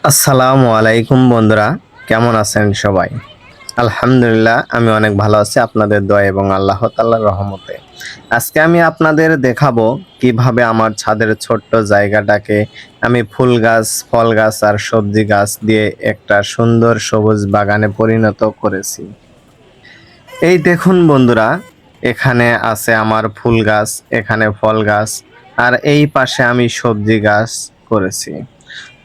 আসসালামু আলাইকুম বন্ধুরা, কেমন আছেন সবাই? আলহামদুলিল্লাহ, আমি অনেক ভালো আছি আপনাদের দোয়া এবং আল্লাহ তাআলার রহমতে। আজকে আমি আপনাদের দেখাবো কিভাবে আমার ছাদের ছোট্ট জায়গাটাকে আমি ফুল গাছ, ফল গাছ আর সবজি গাছ দিয়ে একটা সুন্দর সবুজ বাগানে পরিণত করেছি। এই দেখুন বন্ধুরা, এখানে আছে আমার ফুল গাছ, এখানে ফল গাছ আর এই পাশে আমি সবজি গাছ করেছি।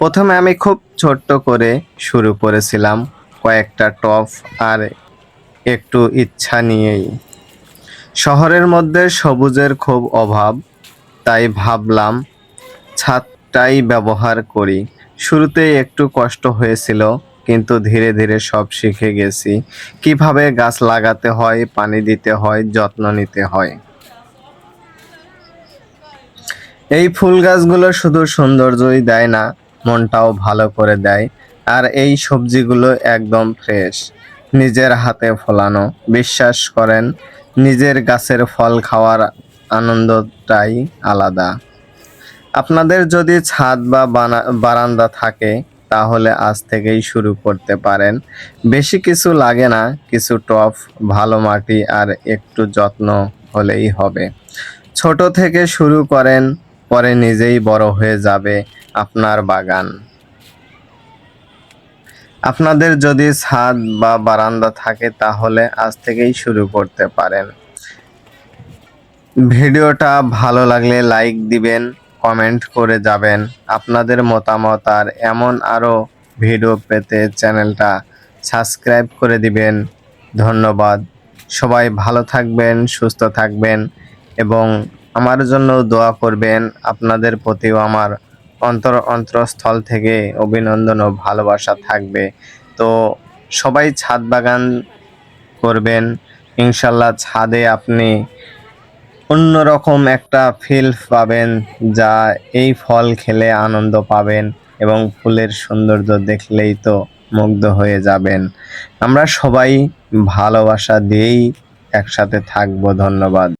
প্রথমে আমি খুব ছোট্ট করে শুরু করেছিলাম, কয়েকটা টব আর একটু ইচ্ছা নিয়েই। শহরের মধ্যে সবুজের খুব অভাব, তাই ভাবলাম ছাদটাই ব্যবহার করি। শুরুতেই একটু কষ্ট হয়েছিল, কিন্তু ধীরে ধীরে সব শিখে গেছি কিভাবে গাছ লাগাতে হয়, পানি দিতে হয়, যত্ন নিতে হয়। এই ফুল গাছগুলো শুধু সৌন্দর্যই দেয় না, মনটাও ভালো করে দেয়। আর এই সবজিগুলো একদম ফ্রেশ, নিজের হাতে ফলানো। বিশ্বাস করেন, নিজের গাছের ফল খাওয়ার আনন্দটাই আলাদা। আপনাদের যদি ছাদ বা বারান্দা থাকে, তাহলে আজ থেকেই শুরু করতে পারেন। বেশি কিছু লাগে না, কিছু টব, ভালো মাটি আর একটু যত্ন হলেই হবে। ছোট থেকে শুরু করেন, পরে নিজেই বড় হয়ে যাবে আপনার বাগান। আপনাদের যদি ছাদ বা বারান্দা থাকে, তাহলে আজ থেকেই শুরু করতে পারেন। ভিডিওটা ভালো লাগলে লাইক দিবেন, কমেন্ট করে যাবেন আপনাদের মতামত, আর এমন আরও ভিডিও পেতে চ্যানেলটা সাবস্ক্রাইব করে দিবেন। ধন্যবাদ। সবাই ভালো থাকবেন, সুস্থ থাকবেন এবং আমার জন্য দোয়া করবেন। আপনাদের প্রতিও আমার অন্তরস্থল থেকে অভিনন্দন ও ভালোবাসা থাকবে। তো সবাই ছাদ বাগান করবেন, ইনশাল্লাহ ছাদে আপনি অন্যরকম একটা ফিল পাবেন, যা এই ফল খেলে আনন্দ পাবেন এবং ফুলের সৌন্দর্য দেখলেই তো মুগ্ধ হয়ে যাবেন। আমরা সবাই ভালোবাসা দিয়েই একসাথে থাকবো। ধন্যবাদ।